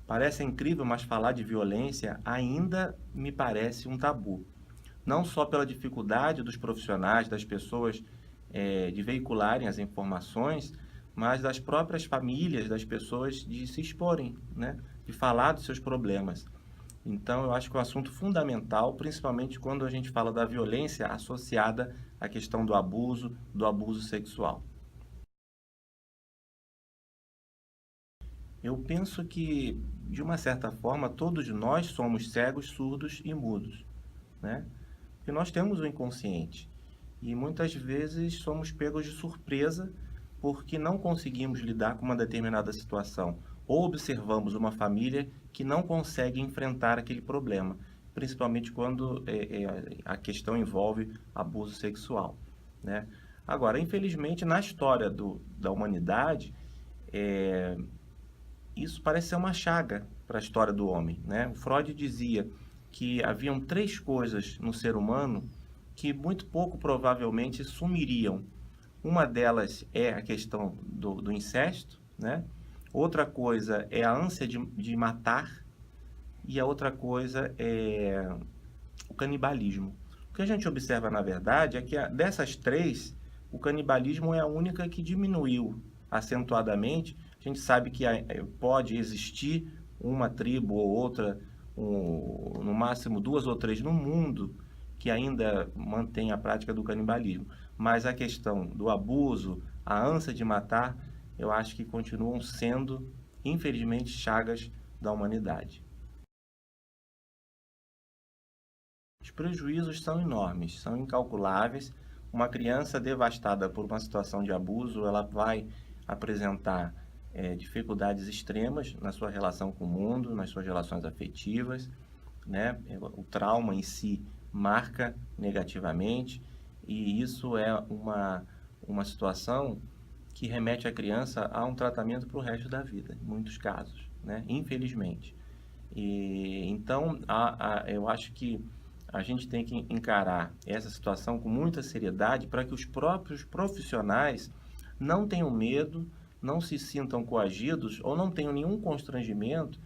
Parece incrível, mas falar de violência ainda me parece um tabu. Não só pela dificuldade dos profissionais, das pessoas de veicularem as informações, mas das próprias famílias, das pessoas de se exporem, né? De falar dos seus problemas. Então, eu acho que é um assunto fundamental, principalmente quando a gente fala da violência associada à questão do abuso sexual. Eu penso que, de uma certa forma, todos nós somos cegos, surdos e mudos, né? Porque nós temos o inconsciente e muitas vezes somos pegos de surpresa porque não conseguimos lidar com uma determinada situação ou observamos uma família que não consegue enfrentar aquele problema, principalmente quando a questão envolve abuso sexual, né? Agora, infelizmente, na história da humanidade, isso parece ser uma chaga para a história do homem, né? O Freud dizia que haviam três coisas no ser humano que muito pouco provavelmente sumiriam. Uma delas é a questão do incesto, né? Outra coisa é a ânsia de matar e a outra coisa é o canibalismo. O que a gente observa, na verdade, é que dessas três, o canibalismo é a única que diminuiu acentuadamente. A gente sabe que pode existir uma tribo ou outra, no máximo duas ou três no mundo, que ainda mantém a prática do canibalismo. Mas a questão do abuso, a ânsia de matar, eu acho que continuam sendo, infelizmente, chagas da humanidade. Os prejuízos são enormes, são incalculáveis. Uma criança devastada por uma situação de abuso, ela vai apresentar dificuldades extremas na sua relação com o mundo, nas suas relações afetivas, né? O trauma em si marca negativamente e isso é uma situação que remete a criança a um tratamento para o resto da vida, em muitos casos, né? Infelizmente. Então, eu acho que a gente tem que encarar essa situação com muita seriedade para que os próprios profissionais não tenham medo, não se sintam coagidos ou não tenham nenhum constrangimento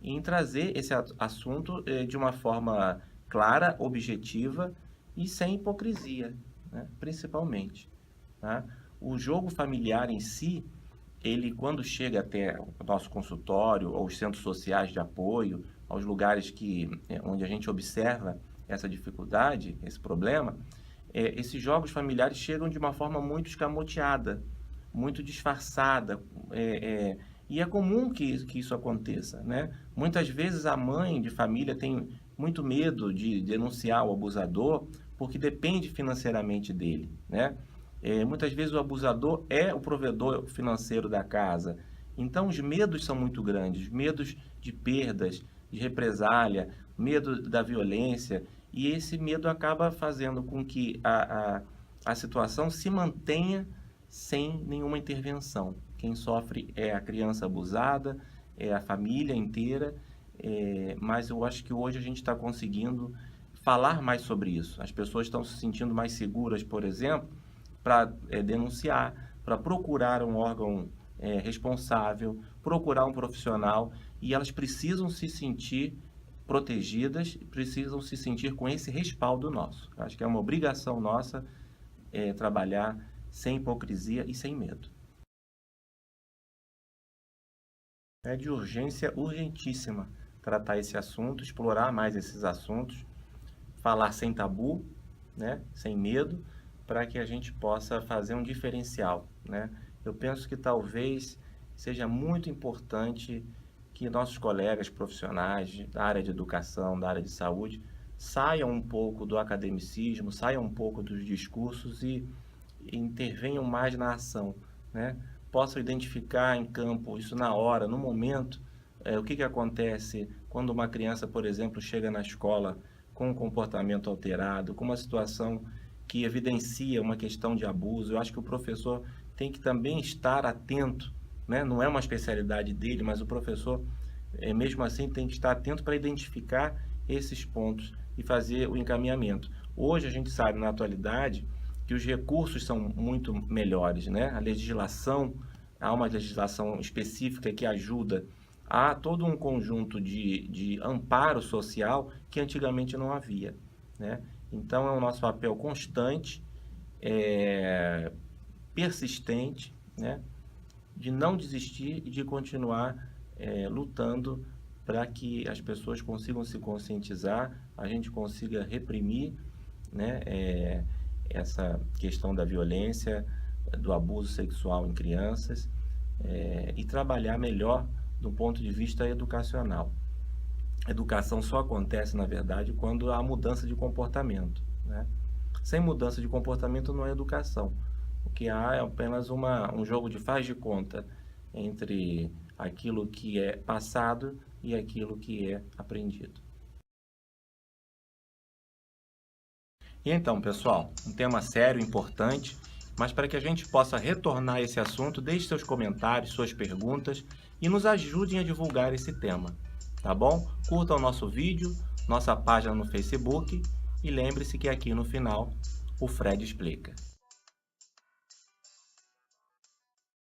em trazer esse assunto de uma forma clara, objetiva e sem hipocrisia, né? Principalmente, tá? O jogo familiar em si, ele quando chega até o nosso consultório, ou os centros sociais de apoio, aos lugares onde a gente observa essa dificuldade, esse problema, esses jogos familiares chegam de uma forma muito escamoteada, muito disfarçada, e é comum que isso aconteça, né? Muitas vezes a mãe de família tem muito medo de denunciar o abusador porque depende financeiramente dele, né? Muitas vezes o abusador é o provedor financeiro da casa. Então os medos são muito grandes, medos de perdas, de represália, medo da violência, e esse medo acaba fazendo com que a situação se mantenha sem nenhuma intervenção. Quem sofre é a criança abusada, é a família inteira, mas eu acho que hoje a gente está conseguindo falar mais sobre isso. As pessoas estão se sentindo mais seguras, por exemplo, para denunciar, para procurar um órgão responsável, procurar um profissional, e elas precisam se sentir protegidas, precisam se sentir com esse respaldo nosso. Eu acho que é uma obrigação nossa trabalhar sem hipocrisia e sem medo. É de urgência urgentíssima tratar esse assunto, explorar mais esses assuntos, falar sem tabu, né, sem medo, para que a gente possa fazer um diferencial, né? Eu penso que talvez seja muito importante que nossos colegas profissionais da área de educação, da área de saúde, saiam um pouco do academicismo, saiam um pouco dos discursos e intervenham mais na ação, né? Possam identificar em campo isso na hora, no momento, o que acontece quando uma criança, por exemplo, chega na escola com um comportamento alterado, com uma situação que evidencia uma questão de abuso. Eu acho que o professor tem que também estar atento, né? Não é uma especialidade dele, mas o professor, mesmo assim, tem que estar atento para identificar esses pontos e fazer o encaminhamento. Hoje a gente sabe, na atualidade, que os recursos são muito melhores, né? Há uma legislação específica que ajuda há todo um conjunto de amparo social que antigamente não havia, né? Então, é o nosso papel constante, persistente, né? De não desistir e de continuar lutando para que as pessoas consigam se conscientizar, a gente consiga reprimir, né, essa questão da violência, do abuso sexual em crianças, e trabalhar melhor do ponto de vista educacional. A educação só acontece, na verdade, quando há mudança de comportamento, né? Sem mudança de comportamento não é educação. O que há é apenas um jogo de faz de conta entre aquilo que é passado e aquilo que é aprendido. E então, pessoal, um tema sério, importante, mas para que a gente possa retornar a esse assunto, deixe seus comentários, suas perguntas e nos ajudem a divulgar esse tema, tá bom? Curta o nosso vídeo, nossa página no Facebook e lembre-se que aqui no final o Fred explica.